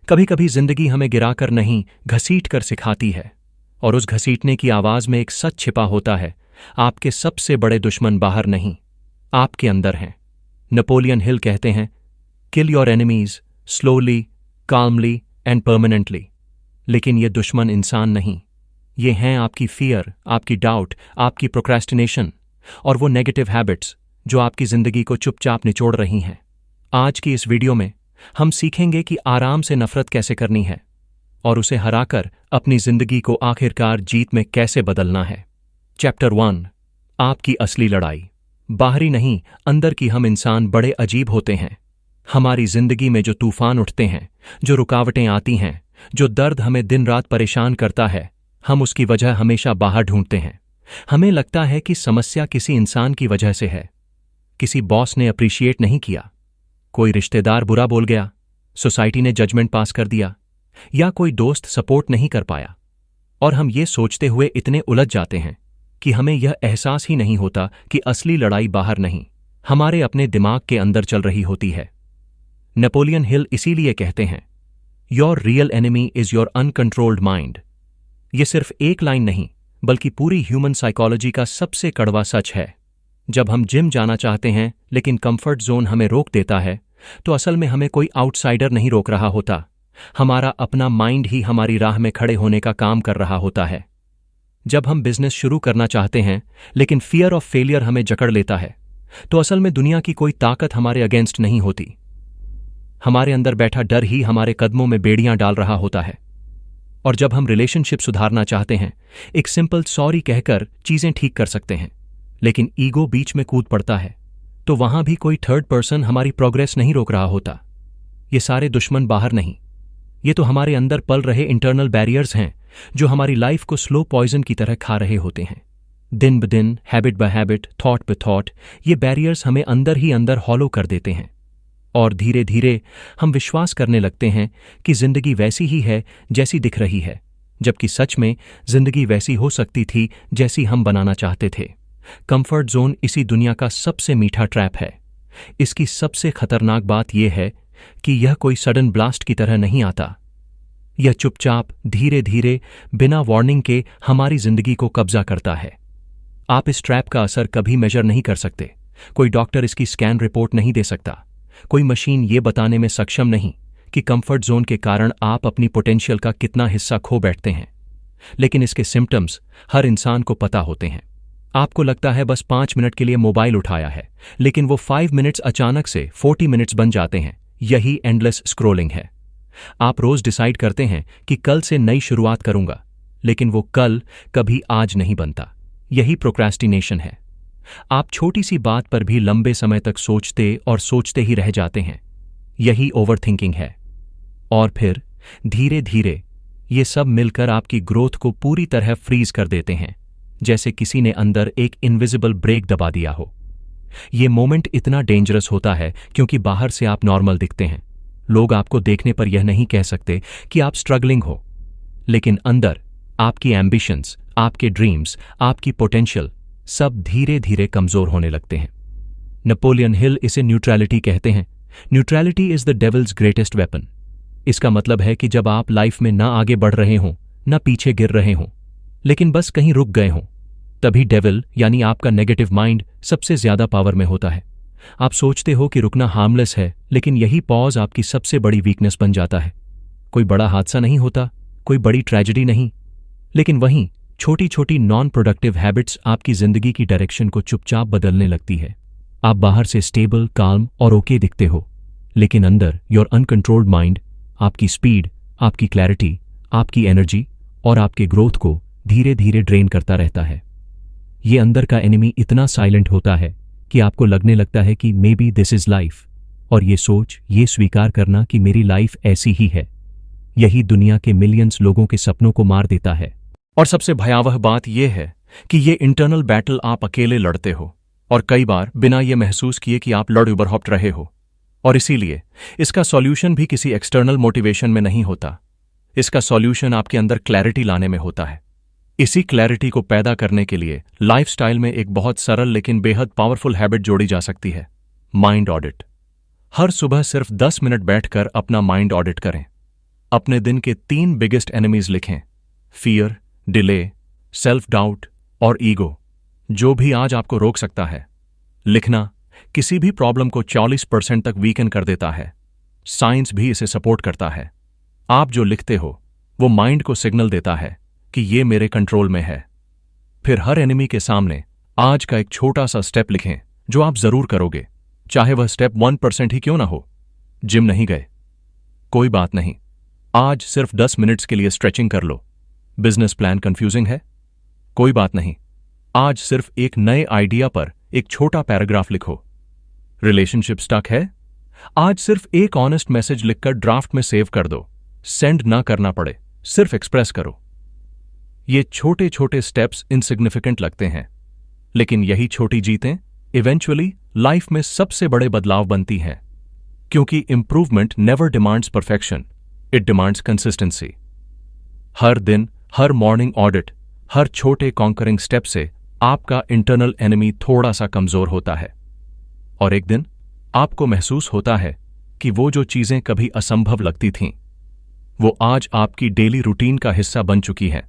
कभी कभी जिंदगी हमें गिराकर नहीं, घसीट कर सिखाती है, और उस घसीटने की आवाज में एक सच छिपा होता है। आपके सबसे बड़े दुश्मन बाहर नहीं, आपके अंदर हैं। नेपोलियन हिल कहते हैं, kill your enemies slowly, calmly and permanently. लेकिन ये दुश्मन इंसान नहीं, ये हैं आपकी फियर, आपकी डाउट, आपकी प्रोक्रेस्टिनेशन और वो नेगेटिव हैबिट्स जो आपकी जिंदगी को चुपचाप निचोड़ रही हैं। आज की इस वीडियो में हम सीखेंगे कि आराम से नफरत कैसे करनी है और उसे हराकर अपनी जिंदगी को आखिरकार जीत में कैसे बदलना है। चैप्टर 1, आपकी असली लड़ाई। बाहरी नहीं, अंदर की हम इंसान बड़े अजीब होते हैं। हमारी जिंदगी में जो तूफान उठते हैं, जो रुकावटें आती हैं, जो दर्द हमें दिन रात परेशान करता है, हम उसकी वजह हमेशा बाहर ढूंढते हैं। हमें लगता है कि समस्या किसी इंसान की वजह से है। किसी बॉस ने अप्रिशिएट नहीं किया, कोई रिश्तेदार बुरा बोल गया, सोसाइटी ने जजमेंट पास कर दिया, या कोई दोस्त सपोर्ट नहीं कर पाया। और हम ये सोचते हुए इतने उलझ जाते हैं कि हमें यह एहसास ही नहीं होता कि असली लड़ाई बाहर नहीं, हमारे अपने दिमाग के अंदर चल रही होती है। नेपोलियन हिल इसीलिए कहते हैं, your real enemy is your uncontrolled mind. ये सिर्फ एक लाइन नहीं, बल्कि पूरी ह्यूमन साइकोलॉजी का सबसे कड़वा सच है। जब हम जिम जाना चाहते हैं लेकिन कंफर्ट जोन हमें रोक देता है, तो असल में हमें कोई आउटसाइडर नहीं रोक रहा होता, हमारा अपना माइंड ही हमारी राह में खड़े होने का काम कर रहा होता है। जब हम बिजनेस शुरू करना चाहते हैं लेकिन फियर ऑफ फेलियर हमें जकड़ लेता है, तो असल में दुनिया की कोई ताकत हमारे अगेंस्ट नहीं होती, हमारे अंदर बैठा डर ही हमारे कदमों में बेड़ियां डाल रहा होता है। और जब हम रिलेशनशिप सुधारना चाहते हैं, एक सिंपल सॉरी कहकर चीजें ठीक कर सकते हैं, लेकिन ईगो बीच में कूद पड़ता है, तो वहां भी कोई थर्ड पर्सन हमारी प्रोग्रेस नहीं रोक रहा होता। ये सारे दुश्मन बाहर नहीं, ये तो हमारे अंदर पल रहे इंटरनल बैरियर्स हैं जो हमारी लाइफ को स्लो पॉइजन की तरह खा रहे होते हैं। दिन ब दिन, हैबिट ब हैबिट, थॉट ब थॉट, ये बैरियर्स हमें अंदर ही अंदर हॉलो कर देते हैं, और धीरे धीरे हम विश्वास करने लगते हैं कि जिंदगी वैसी ही है जैसी दिख रही है, जबकि सच में जिंदगी वैसी हो सकती थी जैसी हम बनाना चाहते थे। कंफर्ट जोन इसी दुनिया का सबसे मीठा ट्रैप है। इसकी सबसे खतरनाक बात यह है कि यह कोई सडन ब्लास्ट की तरह नहीं आता। यह चुपचाप, धीरे धीरे, बिना वार्निंग के हमारी जिंदगी को कब्जा करता है। आप इस ट्रैप का असर कभी मेजर नहीं कर सकते, कोई डॉक्टर इसकी स्कैन रिपोर्ट नहीं दे सकता, कोई मशीन ये बताने में सक्षम नहीं कि कंफर्ट जोन के कारण आप अपनी पोटेंशियल का कितना हिस्सा खो बैठते हैं। लेकिन इसके सिम्टम्स हर इंसान को पता होते हैं। आपको लगता है बस 5 मिनट के लिए मोबाइल उठाया है, लेकिन वो 5 मिनट्स अचानक से 40 मिनट्स बन जाते हैं। यही एंडलेस स्क्रोलिंग है। आप रोज डिसाइड करते हैं कि कल से नई शुरुआत करूंगा, लेकिन वो कल कभी आज नहीं बनता। यही प्रोक्रेस्टिनेशन है। आप छोटी सी बात पर भी लंबे समय तक सोचते और सोचते ही रह जाते हैं। यही ओवरथिंकिंग है। और फिर धीरे धीरे ये सब मिलकर आपकी ग्रोथ को पूरी तरह फ्रीज कर देते हैं, जैसे किसी ने अंदर एक इनविजिबल ब्रेक दबा दिया हो। ये मोमेंट इतना डेंजरस होता है क्योंकि बाहर से आप नॉर्मल दिखते हैं, लोग आपको देखने पर यह नहीं कह सकते कि आप स्ट्रगलिंग हो, लेकिन अंदर आपकी एम्बिशंस, आपके ड्रीम्स, आपकी पोटेंशियल सब धीरे धीरे कमजोर होने लगते हैं। नेपोलियन हिल इसे न्यूट्रलिटी कहते हैं। Neutrality is the devil's greatest weapon. इसका मतलब है कि जब आप लाइफ में ना आगे बढ़ रहे हों, ना पीछे गिर रहे हों, लेकिन बस कहीं रुक गए हों, तभी डेविल यानी आपका नेगेटिव माइंड सबसे ज्यादा पावर में होता है। आप सोचते हो कि रुकना हार्मलेस है, लेकिन यही पॉज आपकी सबसे बड़ी वीकनेस बन जाता है। कोई बड़ा हादसा नहीं होता, कोई बड़ी ट्रेजेडी नहीं, लेकिन वहीं छोटी छोटी नॉन प्रोडक्टिव हैबिट्स आपकी जिंदगी की डायरेक्शन को चुपचाप बदलने लगती है। आप बाहर से स्टेबल, काल्म और ओके दिखते हो, लेकिन अंदर योर अनकंट्रोल्ड माइंड आपकी स्पीड, आपकी क्लैरिटी, आपकी एनर्जी और आपके ग्रोथ को धीरे धीरे ड्रेन करता रहता है। ये अंदर का एनिमी इतना साइलेंट होता है कि आपको लगने लगता है कि may be this is life, और ये सोच, ये स्वीकार करना कि मेरी लाइफ ऐसी ही है, यही दुनिया के मिलियंस लोगों के सपनों को मार देता है। और सबसे भयावह बात यह है कि ये इंटरनल बैटल आप अकेले लड़ते हो, और कई बार बिना ये महसूस किए कि आप लड़ उबरहॉप्ट रहे हो। और इसीलिए इसका सॉल्यूशन भी किसी एक्सटर्नल मोटिवेशन में नहीं होता, इसका सॉल्यूशन आपके अंदर क्लैरिटी लाने में होता है। इसी क्लैरिटी को पैदा करने के लिए लाइफस्टाइल में एक बहुत सरल लेकिन बेहद पावरफुल हैबिट जोड़ी जा सकती है, माइंड ऑडिट। हर सुबह सिर्फ 10 मिनट बैठकर अपना माइंड ऑडिट करें। अपने दिन के 3 बिगेस्ट एनिमीज लिखें। फियर, डिले, सेल्फ डाउट और ईगो। जो भी आज आपको रोक सकता है। लिखना किसी भी प्रॉब्लम को 40% तक वीकन कर देता है। साइंस भी इसे सपोर्ट करता है। आप जो लिखते हो वो माइंड को सिग्नल देता है कि ये मेरे कंट्रोल में है। फिर हर एनिमी के सामने आज का एक छोटा सा स्टेप लिखें जो आप जरूर करोगे, चाहे वह स्टेप 1% ही क्यों ना हो। जिम नहीं गए? कोई बात नहीं, आज सिर्फ 10 मिनट्स के लिए स्ट्रेचिंग कर लो। बिजनेस प्लान कंफ्यूजिंग है? कोई बात नहीं, आज सिर्फ एक नए आइडिया पर एक छोटा पैराग्राफ लिखो। रिलेशनशिप स्टक है? आज सिर्फ एक ऑनेस्ट मैसेज लिखकर ड्राफ्ट में सेव कर दो। सेंड ना करना पड़े, सिर्फ एक्सप्रेस करो। ये छोटे छोटे स्टेप्स इनसिग्निफिकेंट लगते हैं, लेकिन यही छोटी जीतें इवेंचुअली लाइफ में सबसे बड़े बदलाव बनती हैं। क्योंकि improvement never demands perfection, it demands consistency. हर दिन, हर मॉर्निंग ऑडिट, हर छोटे कॉन्करिंग स्टेप से आपका इंटरनल एनिमी थोड़ा सा कमजोर होता है। और एक दिन आपको महसूस होता है कि वो जो चीजें कभी असंभव लगती थीं, वो आज आपकी डेली रूटीन का हिस्सा बन चुकी हैं।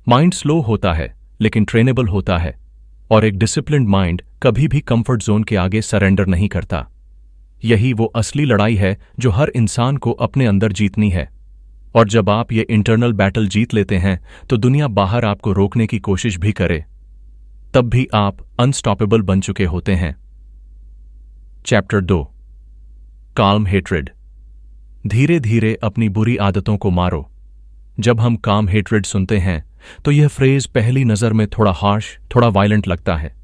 माइंड स्लो होता है लेकिन ट्रेनेबल होता है, और एक डिसिप्लिन्ड माइंड कभी भी कंफर्ट जोन के आगे सरेंडर नहीं करता। यही वो असली लड़ाई है जो हर इंसान को अपने अंदर जीतनी है। और जब आप ये इंटरनल बैटल जीत लेते हैं तो दुनिया बाहर आपको रोकने की कोशिश भी करे, तब भी आप अनस्टॉपेबल बन चुके होते हैं। चैप्टर 2, काम हेट्रेड। धीरे धीरे अपनी बुरी आदतों को मारो। जब हम काम हेट्रेड सुनते हैं तो यह फ्रेज पहली नजर में थोड़ा हार्श, थोड़ा वायलेंट लगता है,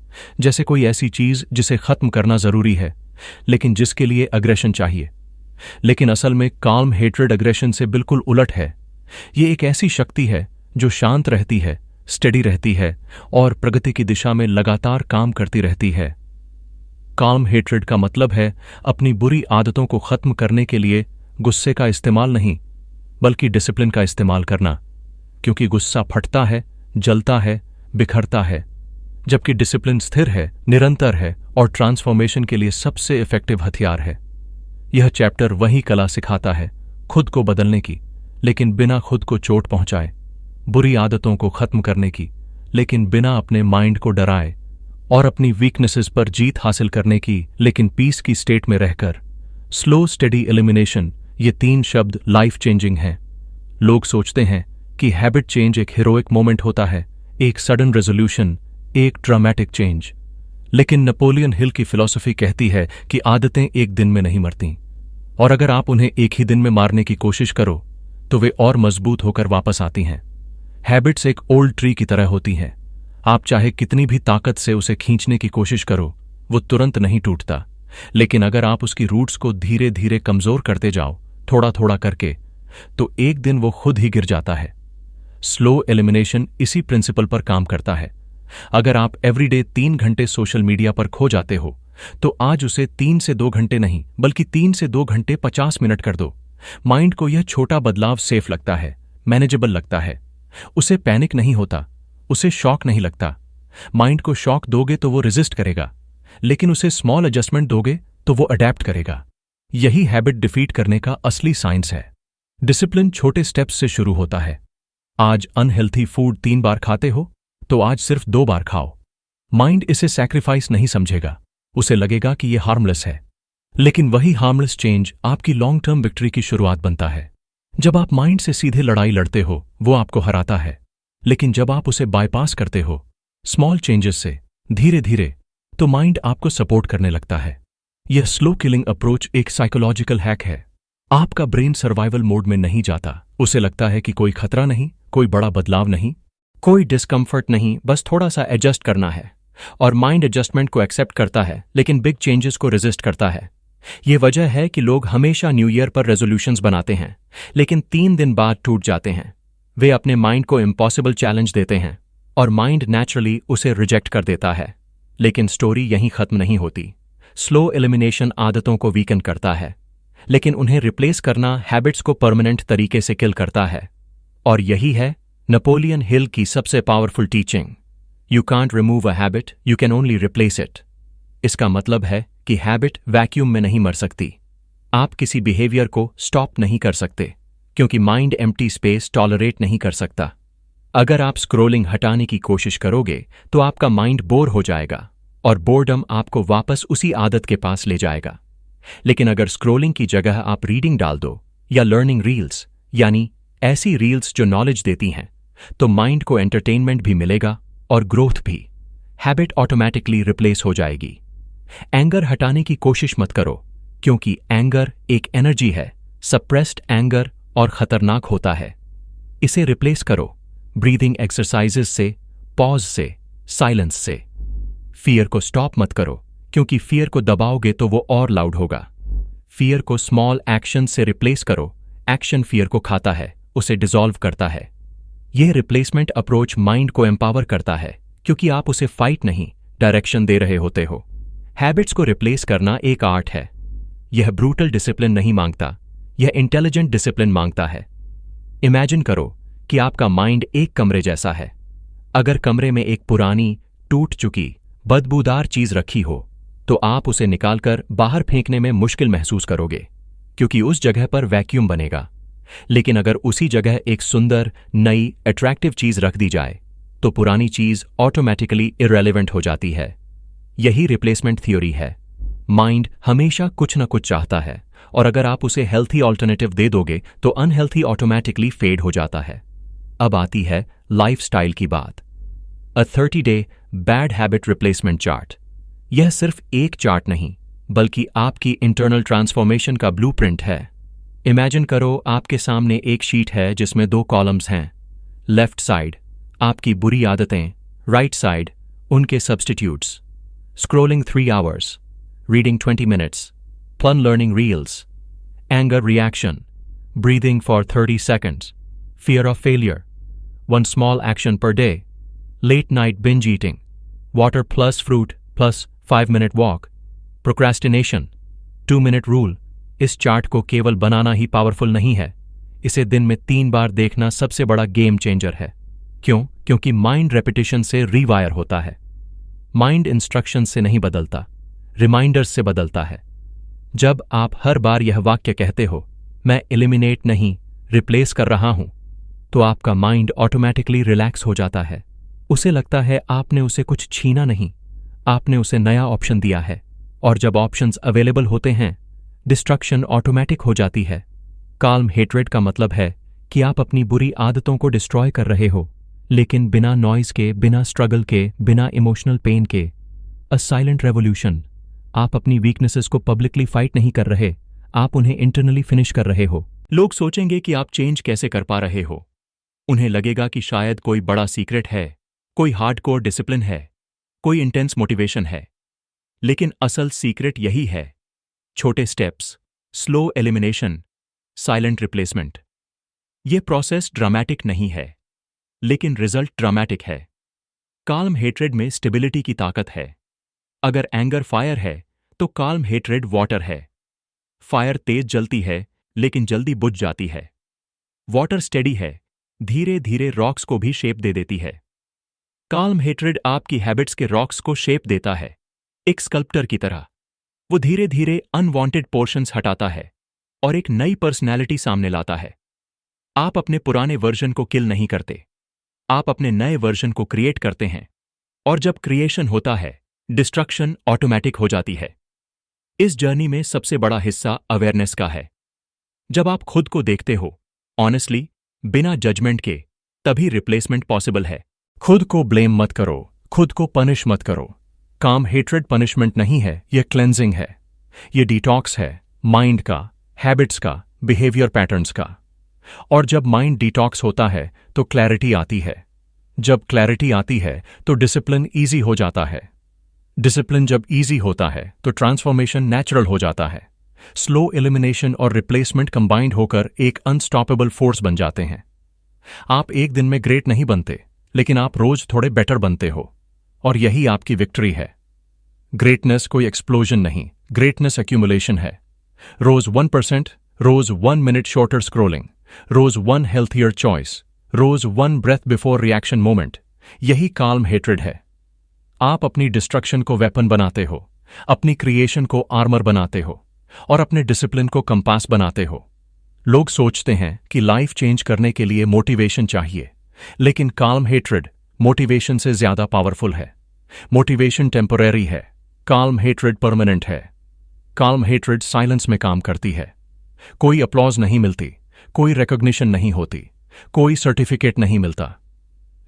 जैसे कोई ऐसी चीज जिसे खत्म करना जरूरी है लेकिन जिसके लिए अग्रेशन चाहिए। लेकिन असल में काम हेट्रेड अग्रेशन से बिल्कुल उलट है। ये एक ऐसी शक्ति है जो शांत रहती है, स्टेडी रहती है और प्रगति की दिशा में लगातार काम करती रहती है। काम हेट्रेड का मतलब है अपनी बुरी आदतों को खत्म करने के लिए गुस्से का इस्तेमाल नहीं, बल्कि डिसिप्लिन का इस्तेमाल करना। क्योंकि गुस्सा फटता है, जलता है, बिखरता है, जबकि डिसिप्लिन स्थिर है, निरंतर है और ट्रांसफॉर्मेशन के लिए सबसे इफेक्टिव हथियार है। यह चैप्टर वही कला सिखाता है खुद को बदलने की, लेकिन बिना खुद को चोट पहुंचाए, बुरी आदतों को खत्म करने की, लेकिन बिना अपने माइंड को डराए, और अपनी वीकनेसेस पर जीत हासिल करने की, लेकिन पीस की स्टेट में रहकर। स्लो स्टेडी एलिमिनेशन, ये 3 शब्द लाइफ चेंजिंग हैं। लोग सोचते हैं कि हैबिट चेंज एक हीरोइक मोमेंट होता है, एक सडन रेजोल्यूशन, एक ड्रामेटिक चेंज। लेकिन नेपोलियन हिल की फिलॉसफी कहती है कि आदतें एक दिन में नहीं मरती, और अगर आप उन्हें एक ही दिन में मारने की कोशिश करो तो वे और मजबूत होकर वापस आती हैं। हैबिट्स एक ओल्ड ट्री की तरह होती हैं। आप चाहे कितनी भी ताकत से उसे खींचने की कोशिश करो, वो तुरंत नहीं टूटता। लेकिन अगर आप उसकी रूट्स को धीरे धीरे कमजोर करते जाओ, थोड़ा थोड़ा करके, तो एक दिन वो खुद ही गिर जाता है। स्लो एलिमिनेशन इसी प्रिंसिपल पर काम करता है। अगर आप एवरीडे 3 घंटे सोशल मीडिया पर खो जाते हो, तो आज उसे 3 से 2 घंटे नहीं, बल्कि 3 से 2 घंटे 50 मिनट कर दो। माइंड को यह छोटा बदलाव सेफ लगता है, मैनेजेबल लगता है। उसे पैनिक नहीं होता, उसे शॉक नहीं लगता। माइंड को शॉक दोगे तो वो रेजिस्ट करेगा, लेकिन उसे स्मॉल एडजस्टमेंट दोगे तो वो अडेप्ट करेगा। यही हैबिट डिफीट करने का असली साइंस है। डिसिप्लिन छोटे स्टेप्स से शुरू होता है। आज अनहेल्थी फूड 3 बार खाते हो, तो आज सिर्फ 2 बार खाओ। माइंड इसे सैक्रिफाइस नहीं समझेगा, उसे लगेगा कि यह हार्मलेस है। लेकिन वही हार्मलेस चेंज आपकी लॉन्ग टर्म विक्ट्री की शुरुआत बनता है। जब आप माइंड से सीधे लड़ाई लड़ते हो, वो आपको हराता है। लेकिन जब आप उसे बाईपास करते हो, स्मॉल चेंजेस से, धीरे धीरे, तो माइंड आपको सपोर्ट करने लगता है। यह स्लो किलिंग अप्रोच एक साइकोलॉजिकल हैक है। आपका ब्रेन सर्वाइवल मोड में नहीं जाता। उसे लगता है कि कोई खतरा नहीं, कोई बड़ा बदलाव नहीं, कोई डिस्कम्फर्ट नहीं, बस थोड़ा सा एडजस्ट करना है। और माइंड एडजस्टमेंट को एक्सेप्ट करता है, लेकिन बिग चेंजेस को रेजिस्ट करता है। ये वजह है कि लोग हमेशा न्यू ईयर पर रेजोल्यूशंस बनाते हैं, लेकिन 3 दिन बाद टूट जाते हैं। वे अपने माइंड को इम्पॉसिबल चैलेंज देते हैं, और माइंड नेचुरली उसे रिजेक्ट कर देता है। लेकिन स्टोरी यहीं खत्म नहीं होती। स्लो एलिमिनेशन आदतों को वीकन करता है, लेकिन उन्हें रिप्लेस करना हैबिट्स को परमानेंट तरीके से किल करता है। और यही है नेपोलियन हिल की सबसे powerful teaching. You can't remove a habit, you can only replace it. इसका मतलब है कि हैबिट वैक्यूम में नहीं मर सकती। आप किसी बिहेवियर को स्टॉप नहीं कर सकते, क्योंकि माइंड एम्प्टी स्पेस टॉलरेट नहीं कर सकता। अगर आप स्क्रोलिंग हटाने की कोशिश करोगे तो आपका माइंड बोर हो जाएगा और बोर्डम आपको वापस उसी आदत के पास ले जाएगा। लेकिन अगर स्क्रोलिंग की जगह आप रीडिंग डाल दो या लर्निंग रील्स, यानी ऐसी रील्स जो नॉलेज देती हैं, तो माइंड को एंटरटेनमेंट भी मिलेगा और ग्रोथ भी। हैबिट ऑटोमेटिकली रिप्लेस हो जाएगी। एंगर हटाने की कोशिश मत करो, क्योंकि एंगर एक एनर्जी है, सप्रेस्ड एंगर और खतरनाक होता है। इसे रिप्लेस करो ब्रीदिंग एक्सरसाइजेस से, पॉज से, साइलेंस से। फियर को स्टॉप मत करो, क्योंकि फियर को दबाओगे तो वो और लाउड होगा। फियर को स्मॉल एक्शन से रिप्लेस करो। एक्शन फियर को खाता है, उसे डिसॉल्व करता है। यह रिप्लेसमेंट अप्रोच माइंड को एम्पावर करता है, क्योंकि आप उसे फाइट नहीं, डायरेक्शन दे रहे होते हो। हैबिट्स को रिप्लेस करना एक आर्ट है। यह ब्रूटल डिसिप्लिन नहीं मांगता, यह इंटेलिजेंट डिसिप्लिन मांगता है। इमेजिन करो कि आपका माइंड एक कमरे जैसा है। अगर कमरे में एक पुरानी, टूट चुकी, बदबूदार चीज रखी हो, तो आप उसे निकालकर बाहर फेंकने में मुश्किल महसूस करोगे, क्योंकि उस जगह पर वैक्यूम बनेगा। लेकिन अगर उसी जगह एक सुंदर, नई, अट्रैक्टिव चीज रख दी जाए, तो पुरानी चीज ऑटोमेटिकली इररेलेवेंट हो जाती है। यही रिप्लेसमेंट थ्योरी है। माइंड हमेशा कुछ न कुछ चाहता है, और अगर आप उसे हेल्थी ऑल्टरनेटिव दे दोगे तो अनहेल्थी ऑटोमेटिकली फेड हो जाता है। अब आती है लाइफस्टाइल की बात। अ 30-day bad habit replacement chart. यह सिर्फ एक चार्ट नहीं, बल्कि आपकी इंटरनल ट्रांसफॉर्मेशन का ब्लूप्रिंट है। इमेजिन करो आपके सामने एक शीट है जिसमें 2 कॉलम्स हैं। लेफ्ट साइड आपकी बुरी आदतें, राइट साइड उनके substitutes. Scrolling 3 hours, reading 20 minutes, fun learning reels, anger reaction, breathing for 30 seconds, fear of failure, one small action per day, late night binge eating, water plus fruit plus 5-minute walk, procrastination, 2-minute rule। इस chart को केवल बनाना ही powerful नहीं है, इसे दिन में 3 बार देखना सबसे बड़ा गेम चेंजर है। क्यों? क्योंकि माइंड रेपिटेशन से रीवायर होता है। माइंड इंस्ट्रक्शन से नहीं बदलता, रिमाइंडर्स से बदलता है। जब आप हर बार यह वाक्य कहते हो, मैं एलिमिनेट नहीं, रिप्लेस कर रहा हूं, तो आपका माइंड ऑटोमेटिकली रिलैक्स हो जाता है। उसे लगता है आपने उसे कुछ छीना नहीं, आपने उसे नया ऑप्शन दिया है। और जब ऑप्शंस अवेलेबल होते हैं, डिस्ट्रक्शन ऑटोमेटिक हो जाती है। काल्म हेट्रेड का मतलब है कि आप अपनी बुरी आदतों को डिस्ट्रॉय कर रहे हो, लेकिन बिना नॉइज के, बिना स्ट्रगल के, बिना इमोशनल पेन के। A silent revolution. आप अपनी वीकनेसेस को पब्लिकली फाइट नहीं कर रहे, आप उन्हें इंटरनली फिनिश कर रहे हो। लोग सोचेंगे कि आप चेंज कैसे कर पा रहे हो। उन्हें लगेगा कि शायद कोई बड़ा सीक्रेट है, कोई हार्डकोर डिसिप्लिन है, कोई इंटेंस मोटिवेशन है। लेकिन असल सीक्रेट यही है, छोटे steps, slow elimination, silent replacement. यह प्रोसेस ड्रामेटिक नहीं है, लेकिन रिजल्ट ड्रामेटिक है। काल्म हेट्रेड में स्टेबिलिटी की ताकत है। अगर एंगर फायर है, तो काल्म हेट्रेड वाटर है। फायर तेज जलती है, लेकिन जल्दी बुझ जाती है। वाटर स्टेडी है, धीरे धीरे रॉक्स को भी शेप दे देती है। काल्म हेट्रेड आपकी हैबिट्स के रॉक्स को शेप देता है, एक स्कल्प्टर की तरह। वो धीरे धीरे अनवांटेड पोर्शंस हटाता है और एक नई पर्सनैलिटी सामने लाता है। आप अपने पुराने वर्जन को किल नहीं करते, आप अपने नए वर्जन को क्रिएट करते हैं। और जब क्रिएशन होता है, डिस्ट्रक्शन ऑटोमेटिक हो जाती है। इस जर्नी में सबसे बड़ा हिस्सा अवेयरनेस का है। जब आप खुद को देखते हो, ऑनेस्टली, बिना जजमेंट के, तभी रिप्लेसमेंट पॉसिबल है। खुद को ब्लेम मत करो, खुद को पनिश मत करो। काम हेट्रेड पनिशमेंट नहीं है, यह क्लेंजिंग है। यह डिटॉक्स है, माइंड का, हैबिट्स का, बिहेवियर पैटर्न्स का। और जब माइंड डिटॉक्स होता है तो क्लैरिटी आती है। जब क्लैरिटी आती है तो डिसिप्लिन ईजी हो जाता है। डिसिप्लिन जब ईजी होता है तो ट्रांसफॉर्मेशन नेचुरल हो जाता है। स्लो एलिमिनेशन और रिप्लेसमेंट कंबाइंड होकर एक अनस्टॉपेबल फोर्स बन जाते हैं। आप एक दिन में ग्रेट नहीं बनते, लेकिन आप रोज थोड़े बेटर बनते हो, और यही आपकी विक्ट्री है। ग्रेटनेस कोई एक्सप्लोजन नहीं, ग्रेटनेस एक्यूमुलेशन है। रोज 1%, रोज 1 minute शॉर्टर स्क्रोलिंग, रोज 1 healthier चॉइस, रोज 1 breath बिफोर रिएक्शन मोमेंट। यही काल्म हेट्रेड है। आप अपनी डिस्ट्रक्शन को वेपन बनाते हो, अपनी क्रिएशन को आर्मर बनाते हो, और अपने डिसिप्लिन को कंपास बनाते हो। लोग सोचते हैं कि लाइफ चेंज करने के लिए मोटिवेशन चाहिए, लेकिन काल्म हेट्रेड मोटिवेशन से ज्यादा पावरफुल है। मोटिवेशन टेम्पररी है, काल्म हेट्रेड परमानेंट है। काल्म हेट्रेड साइलेंस में काम करती है। कोई अपलॉज नहीं मिलती, कोई रिकॉग्निशन नहीं होती, कोई सर्टिफिकेट नहीं मिलता,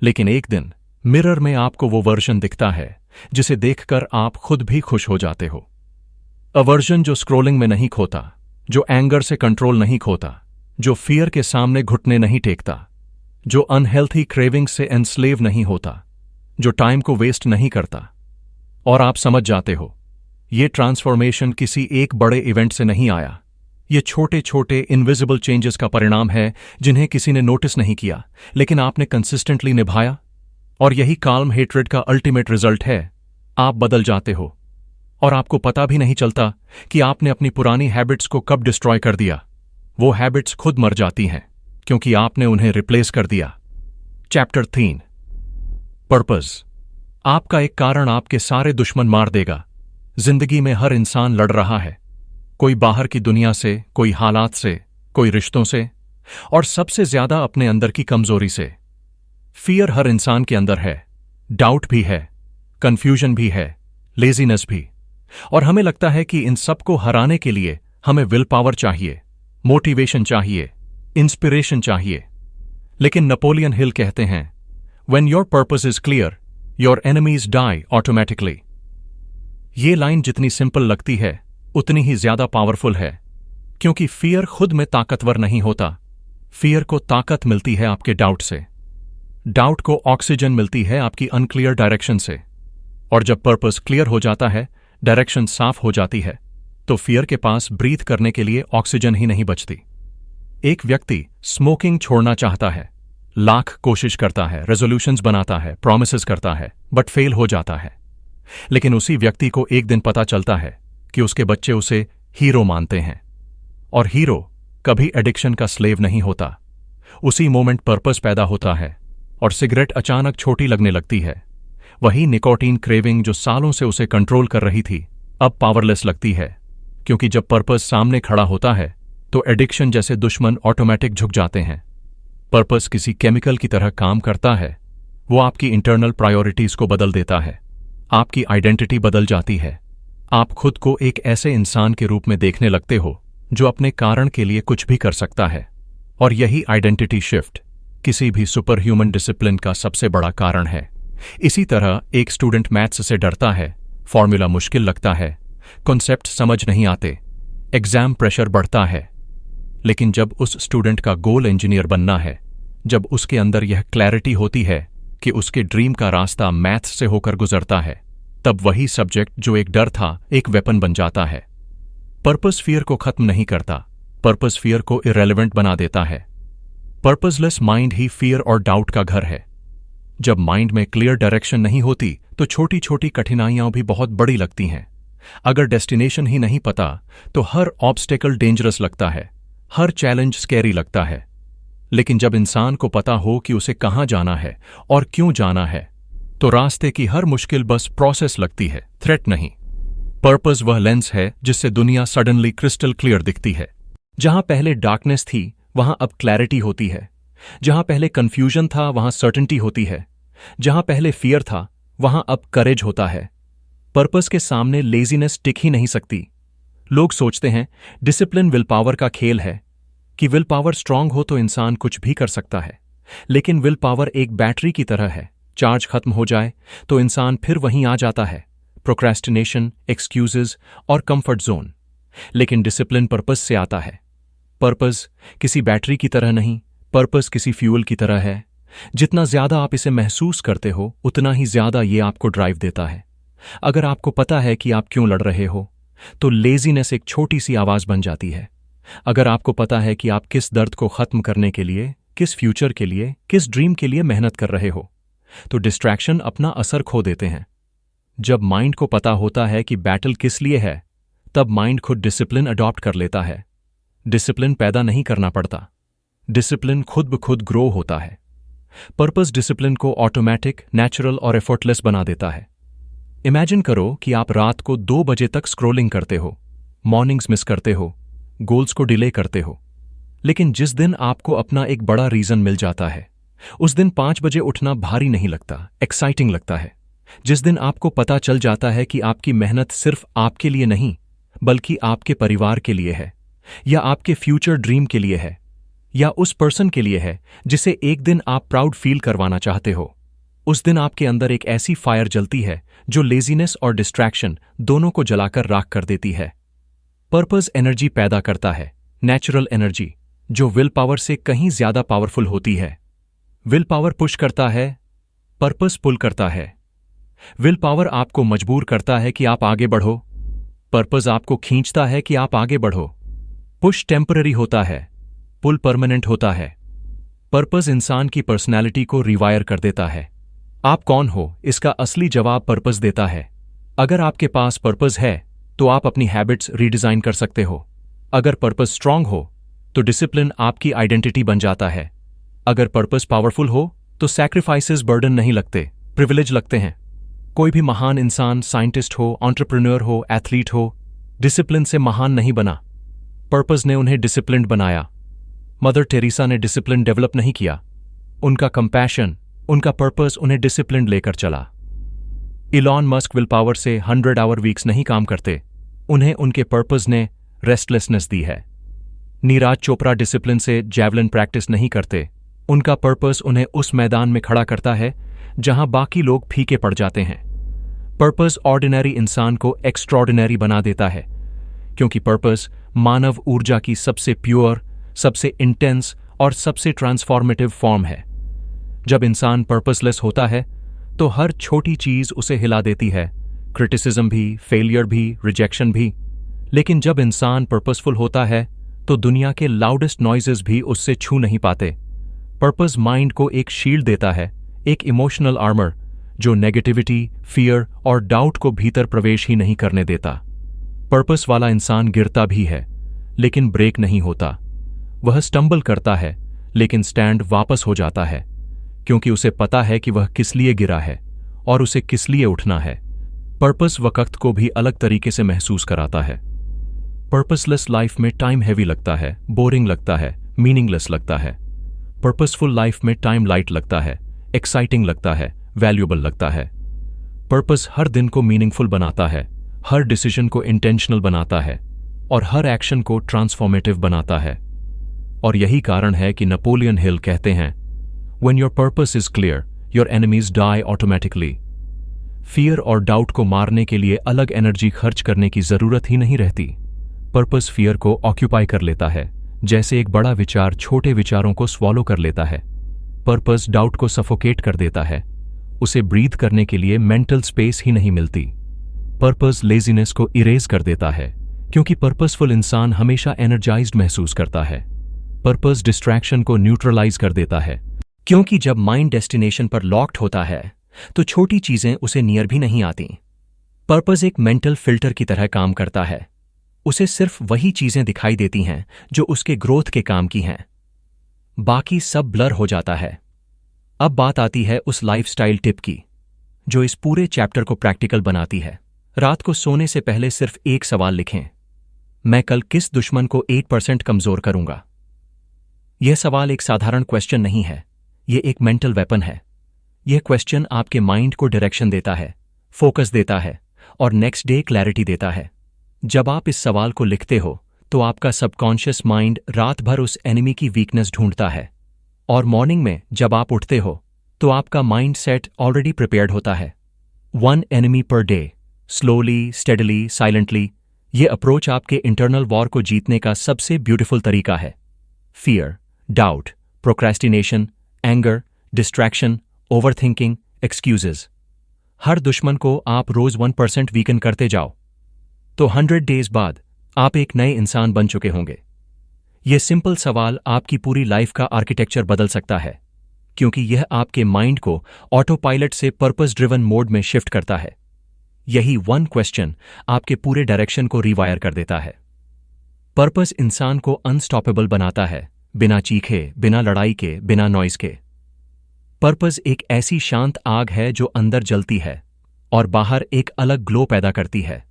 लेकिन एक दिन मिरर में आपको वो वर्जन दिखता है जिसे देखकर आप खुद भी खुश हो जाते हो। अवर्जन जो स्क्रोलिंग में नहीं खोता, जो एंगर से कंट्रोल नहीं खोता, जो फियर के सामने घुटने नहीं टेकता, जो अनहेल्थी क्रेविंग से एनस्लेव नहीं होता, जो टाइम को वेस्ट नहीं करता। और आप समझ जाते हो, ये ट्रांसफॉर्मेशन किसी एक बड़े इवेंट से नहीं आया। ये छोटे छोटे इनविजिबल चेंजेस का परिणाम है जिन्हें किसी ने नोटिस नहीं किया, लेकिन आपने कंसिस्टेंटली निभाया। और यही काल्म हेट्रेड का अल्टीमेट रिजल्ट है। आप बदल जाते हो और आपको पता भी नहीं चलता कि आपने अपनी पुरानी हैबिट्स को कब डिस्ट्रॉय कर दिया। वो हैबिट्स खुद मर जाती हैं क्योंकि आपने उन्हें रिप्लेस कर दिया। Chapter 3 purpose. आपका एक कारण आपके सारे दुश्मन मार देगा। जिंदगी में हर इंसान लड़ रहा है, कोई बाहर की दुनिया से, कोई हालात से, कोई रिश्तों से, और सबसे ज्यादा अपने अंदर की कमजोरी से। फियर हर इंसान के अंदर है, डाउट भी है, कंफ्यूजन भी है, लेजीनेस भी। और हमें लगता है कि इन सबको हराने के लिए हमें विल पावर चाहिए, मोटिवेशन चाहिए, इंस्पिरेशन चाहिए। लेकिन नेपोलियन हिल कहते हैं, When your purpose is clear, your enemies die automatically। ये लाइन जितनी सिंपल लगती है उतनी ही ज्यादा पावरफुल है, क्योंकि फियर खुद में ताकतवर नहीं होता। फियर को ताकत मिलती है आपके डाउट से, डाउट को ऑक्सीजन मिलती है आपकी अनक्लियर डायरेक्शन से। और जब पर्पस क्लियर हो जाता है, डायरेक्शन साफ हो जाती है, तो फियर के पास ब्रीथ करने के लिए ऑक्सीजन ही नहीं बचती। एक व्यक्ति स्मोकिंग छोड़ना चाहता है, लाख कोशिश करता है, रेजोल्यूशंस बनाता है, प्रॉमिसेस करता है, बट फेल हो जाता है। लेकिन उसी व्यक्ति को एक दिन पता चलता है कि उसके बच्चे उसे हीरो मानते हैं। और हीरो कभी एडिक्शन का स्लेव नहीं होता। उसी मोमेंट पर्पस पैदा होता है और सिगरेट अचानक छोटी लगने लगती है। वही निकोटीन क्रेविंग जो सालों से उसे कंट्रोल कर रही थी, अब पावरलेस लगती है, क्योंकि जब पर्पस सामने खड़ा होता है तो एडिक्शन जैसे दुश्मन ऑटोमेटिक झुक जाते हैं। पर्पस किसी केमिकल की तरह काम करता है। वो आपकी इंटरनल प्रायोरिटीज को बदल देता है, आपकी आइडेंटिटी बदल जाती है। आप खुद को एक ऐसे इंसान के रूप में देखने लगते हो जो अपने कारण के लिए कुछ भी कर सकता है। और यही आइडेंटिटी शिफ्ट किसी भी सुपर ह्यूमन डिसिप्लिन का सबसे बड़ा कारण है। इसी तरह एक स्टूडेंट मैथ्स से डरता है, फॉर्मूला मुश्किल लगता है, कॉन्सेप्ट समझ नहीं आते, एग्जाम प्रेशर बढ़ता है। लेकिन जब उस स्टूडेंट का गोल इंजीनियर बनना है, जब उसके अंदर यह क्लैरिटी होती है कि उसके ड्रीम का रास्ता मैथ्स से होकर गुजरता है, तब वही सब्जेक्ट जो एक डर था एक वेपन बन जाता है। पर्पस फियर को खत्म नहीं करता, पर्पस फियर को इरेलेवेंट बना देता है। पर्पसलेस माइंड ही फियर और डाउट का घर है। जब माइंड में क्लियर डायरेक्शन नहीं होती तो छोटी छोटी कठिनाइयां भी बहुत बड़ी लगती हैं। अगर डेस्टिनेशन ही नहीं पता तो हर ऑब्स्टेकल डेंजरस लगता है, हर चैलेंज स्कैरी लगता है। लेकिन जब इंसान को पता हो कि उसे कहां जाना है और क्यों जाना है, तो रास्ते की हर मुश्किल बस प्रोसेस लगती है, थ्रेट नहीं। पर्पस वह लेंस है जिससे दुनिया सडनली क्रिस्टल क्लियर दिखती है। जहां पहले डार्कनेस थी वहां अब क्लैरिटी होती है। जहां पहले कंफ्यूजन था वहां सर्टेनिटी होती है। जहां पहले फियर था वहां अब करेज होता है। पर्पस के सामने लेजीनेस टिक ही नहीं सकती। लोग सोचते हैं डिसिप्लिन विल पावर का खेल है, कि विल पावर स्ट्रांग हो तो इंसान कुछ भी कर सकता है। लेकिन विल पावर एक बैटरी की तरह है, चार्ज खत्म हो जाए तो इंसान फिर वहीं आ जाता है, प्रोक्रेस्टिनेशन, एक्सक्यूजेज और कंफर्ट जोन। लेकिन डिसिप्लिन पर्पस से आता है। पर्पस किसी बैटरी की तरह नहीं, पर्पस किसी फ्यूल की तरह है। जितना ज्यादा आप इसे महसूस करते हो उतना ही ज्यादा ये आपको ड्राइव देता है। अगर आपको पता है कि आप क्यों लड़ रहे हो, तो लेजीनेस एक छोटी सी आवाज बन जाती है। अगर आपको पता है कि आप किस दर्द को खत्म करने के लिए, किस फ्यूचर के लिए, किस ड्रीम के लिए मेहनत कर रहे हो, तो डिस्ट्रैक्शन अपना असर खो देते हैं। जब माइंड को पता होता है कि बैटल किस लिए है, तब माइंड खुद डिसिप्लिन अडॉप्ट कर लेता है। डिसिप्लिन पैदा नहीं करना पड़ता, डिसिप्लिन खुद ब खुद ग्रो होता है। पर्पस डिसिप्लिन को ऑटोमेटिक, नेचुरल और एफर्टलेस बना देता है। इमेजिन करो कि आप रात को 2 बजे तक स्क्रोलिंग करते हो, मॉर्निंग्स मिस करते हो, गोल्स को डिले करते हो। लेकिन जिस दिन आपको अपना एक बड़ा रीजन मिल जाता है, उस दिन 5 बजे उठना भारी नहीं लगता, एक्साइटिंग लगता है। जिस दिन आपको पता चल जाता है कि आपकी मेहनत सिर्फ आपके लिए नहीं, बल्कि आपके परिवार के लिए है, या आपके फ्यूचर ड्रीम के लिए है, या उस पर्सन के लिए है जिसे एक दिन आप प्राउड फील करवाना चाहते हो, उस दिन आपके अंदर एक ऐसी फायर जलती है जो लेजीनेस और डिस्ट्रैक्शन दोनों को जलाकर राख कर देती है। पर्पस एनर्जी पैदा करता है, नेचुरल एनर्जी, जो विल पावर से कहीं ज्यादा पावरफुल होती है। विल पावर पुश करता है, पर्पस पुल करता है। विल पावर आपको मजबूर करता है कि आप आगे बढ़ो, पर्पस आपको खींचता है कि आप आगे बढ़ो। पुश टेम्पररी होता है, पुल परमानेंट होता है। पर्पस इंसान की पर्सनैलिटी को रिवायर कर देता है। आप कौन हो, इसका असली जवाब पर्पस देता है। अगर आपके पास पर्पस है तो आप अपनी हैबिट्स रीडिजाइन कर सकते हो। अगर पर्पस स्ट्रांग हो तो डिसिप्लिन आपकी आइडेंटिटी बन जाता है। अगर पर्पस पावरफुल हो तो सैक्रिफाइसेस बर्डन नहीं लगते, प्रिविलेज लगते हैं। कोई भी महान इंसान, साइंटिस्ट हो, एंटरप्रेन्योर हो, एथलीट हो, डिसिप्लिन से महान नहीं बना, पर्पस ने उन्हें डिसिप्लिन्ड बनाया। मदर टेरेसा ने डिसिप्लिन डेवलप नहीं किया, उनका कंपैशन, उनका पर्पस उन्हें डिसिप्लिन लेकर चला। इलॉन मस्क विल पावर से 100 आवर वीक्स नहीं काम करते, उन्हें उनके पर्पस ने रेस्टलेसनेस दी है। नीरज चोपड़ा डिसिप्लिन से जैवलिन प्रैक्टिस नहीं करते, उनका पर्पस उन्हें उस मैदान में खड़ा करता है जहां बाकी लोग फीके पड़ जाते हैं। पर्पस ऑर्डिनरी इंसान को एक्स्ट्रॉर्डिनरी बना देता है, क्योंकि पर्पस मानव ऊर्जा की सबसे प्योर, सबसे इंटेंस और सबसे ट्रांसफॉर्मेटिव फॉर्म है। जब इंसान पर्पसलेस होता है तो हर छोटी चीज उसे हिला देती है, क्रिटिसिज्म भी, फेलियर भी, रिजेक्शन भी। लेकिन जब इंसान पर्पसफुल होता है तो दुनिया के लाउडेस्ट नॉइजेस भी उससे छू नहीं पाते। पर्पस माइंड को एक शील्ड देता है, एक इमोशनल आर्मर, जो नेगेटिविटी, फियर और डाउट को भीतर प्रवेश ही नहीं करने देता। पर्पस वाला इंसान गिरता भी है लेकिन ब्रेक नहीं होता। वह स्टंबल करता है लेकिन स्टैंड वापस हो जाता है, क्योंकि उसे पता है कि वह किस लिए गिरा है और उसे किस लिए उठना है। पर्पस वक्त को भी अलग तरीके से महसूस कराता है। पर्पसलेस लाइफ में टाइम हैवी लगता है, बोरिंग लगता है, मीनिंगलेस लगता है। पर्पसफुल लाइफ में टाइम लाइट लगता है, एक्साइटिंग लगता है, वैल्यूएबल लगता है। पर्पस हर दिन को मीनिंगफुल बनाता है, हर डिसीजन को इंटेंशनल बनाता है और हर एक्शन को ट्रांसफॉर्मेटिव बनाता है। और यही कारण है कि नेपोलियन हिल कहते हैं, When your purpose is clear, your enemies die automatically. Fear और डाउट को मारने के लिए अलग एनर्जी खर्च करने की जरूरत ही नहीं रहती। पर्पस फियर को ऑक्यूपाई कर लेता है, जैसे एक बड़ा विचार छोटे विचारों को स्वॉलो कर लेता है। पर्पस डाउट को सफोकेट कर देता है, उसे ब्रीथ करने के लिए मेंटल स्पेस ही नहीं मिलती। पर्पस लेजीनेस को इरेज कर देता है, क्योंकि पर्पसफुल इंसान हमेशा एनर्जाइज्ड महसूस करता है। पर्पस डिस्ट्रैक्शन को न्यूट्रलाइज कर देता है, क्योंकि जब माइंड डेस्टिनेशन पर लॉक्ड होता है तो छोटी चीजें उसे नियर भी नहीं आती। पर्पस एक मेंटल फिल्टर की तरह काम करता है, उसे सिर्फ वही चीजें दिखाई देती हैं जो उसके ग्रोथ के काम की हैं, बाकी सब ब्लर हो जाता है। अब बात आती है उस लाइफस्टाइल टिप की जो इस पूरे चैप्टर को प्रैक्टिकल बनाती है। रात को सोने से पहले सिर्फ एक सवाल लिखें, मैं कल किस दुश्मन को 8% कमजोर करूंगा। यह सवाल एक साधारण क्वेश्चन नहीं है, यह एक मेंटल वेपन है। यह क्वेश्चन आपके माइंड को डायरेक्शन देता है, फोकस देता है और नेक्स्ट डे क्लैरिटी देता है। जब आप इस सवाल को लिखते हो तो आपका सबकॉन्शियस माइंड रात भर उस एनिमी की वीकनेस ढूंढता है, और मॉर्निंग में जब आप उठते हो तो आपका माइंड सेट ऑलरेडी प्रिपेयर्ड होता है। 1 enemy per day, slowly, steadily, silently. यह अप्रोच आपके इंटरनल वॉर को जीतने का सबसे ब्यूटीफुल तरीका है। Fear, doubt, procrastination, anger, distraction, overthinking, excuses, हर दुश्मन को आप रोज 1% वीकन करते जाओ तो 100 डेज बाद आप एक नए इंसान बन चुके होंगे। यह सिंपल सवाल आपकी पूरी लाइफ का आर्किटेक्चर बदल सकता है, क्योंकि यह आपके माइंड को ऑटो पायलट से पर्पस ड्रिवन मोड में शिफ्ट करता है। यही 1 क्वेश्चन आपके पूरे डायरेक्शन को रिवायर कर देता है। पर्पस इंसान को अनस्टॉपेबल बनाता है, बिना चीखे, बिना लड़ाई के, बिना नॉइज के। पर्पस एक ऐसी शांत आग है जो अंदर जलती है और बाहर एक अलग ग्लो पैदा करती है।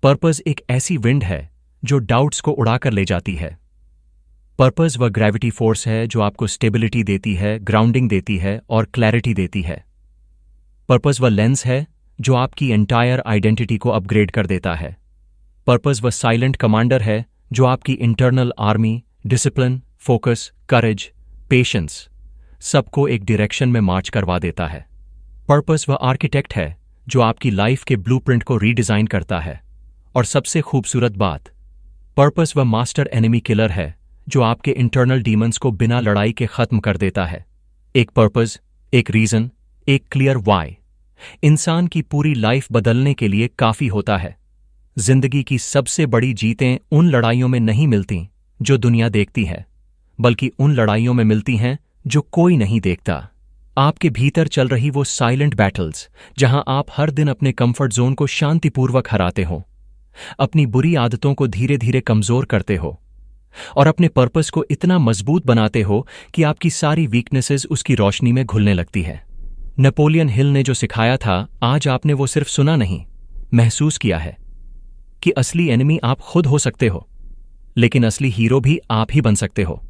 पर्पस एक ऐसी विंड है जो डाउट्स को उड़ाकर ले जाती है। पर्पस वह ग्रेविटी फोर्स है जो आपको स्टेबिलिटी देती है, ग्राउंडिंग देती है और क्लैरिटी देती है। पर्पस वह लेंस है जो आपकी एंटायर आइडेंटिटी को अपग्रेड कर देता है। पर्पस वह साइलेंट कमांडर है जो आपकी इंटरनल आर्मी, डिसिप्लिन, फोकस, करेज, पेशेंस सबको एक डायरेक्शन में मार्च करवा देता है। पर्पस वह आर्किटेक्ट है जो आपकी लाइफ के ब्लूप्रिंट को रीडिजाइन करता है। और सबसे खूबसूरत बात, पर्पस वह मास्टर एनिमी किलर है जो आपके इंटरनल डीमंस को बिना लड़ाई के खत्म कर देता है। एक पर्पस, एक रीजन, एक क्लियर वाई इंसान की पूरी लाइफ बदलने के लिए काफी होता है। जिंदगी की सबसे बड़ी जीतें उन लड़ाइयों में नहीं मिलती जो दुनिया देखती है, बल्कि उन लड़ाइयों में मिलती हैं जो कोई नहीं देखता। आपके भीतर चल रही वो साइलेंट बैटल्स जहां आप हर दिन अपने कंफर्ट जोन को शांतिपूर्वक हराते हो, अपनी बुरी आदतों को धीरे धीरे कमजोर करते हो और अपने पर्पस को इतना मजबूत बनाते हो कि आपकी सारी वीकनेसेस उसकी रोशनी में घुलने लगती है। नेपोलियन हिल ने जो सिखाया था, आज आपने वो सिर्फ सुना नहीं, महसूस किया है कि असली एनिमी आप खुद हो सकते हो, लेकिन असली हीरो भी आप ही बन सकते हो।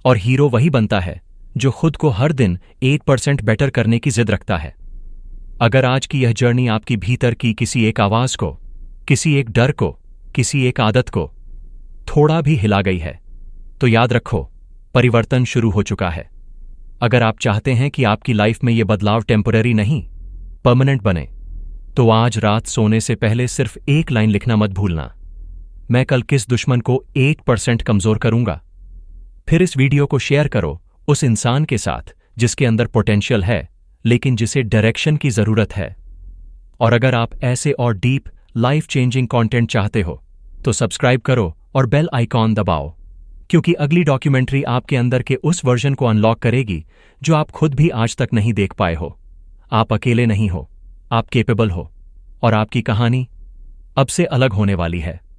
और हीरो वही बनता है जो खुद को हर दिन 8% बेटर करने की जिद रखता है। अगर आज की यह जर्नी आपकी भीतर की किसी एक आवाज को, किसी एक डर को, किसी एक आदत को थोड़ा भी हिला गई है, तो याद रखो, परिवर्तन शुरू हो चुका है। अगर आप चाहते हैं कि आपकी लाइफ में यह बदलाव टेम्पररी नहीं, परमानेंट बने, तो आज रात सोने से पहले सिर्फ एक लाइन लिखना मत भूलना, मैं कल किस दुश्मन को 8% कमजोर करूंगा। फिर इस वीडियो को शेयर करो उस इंसान के साथ जिसके अंदर पोटेंशियल है, लेकिन जिसे डायरेक्शन की जरूरत है। और अगर आप ऐसे और डीप लाइफ चेंजिंग कंटेंट चाहते हो तो सब्सक्राइब करो और बेल आइकॉन दबाओ, क्योंकि अगली डॉक्यूमेंट्री आपके अंदर के उस वर्जन को अनलॉक करेगी जो आप खुद भी आज तक नहीं देख पाए हो। आप अकेले नहीं हो, आप केपेबल हो, और आपकी कहानी अब से अलग होने वाली है।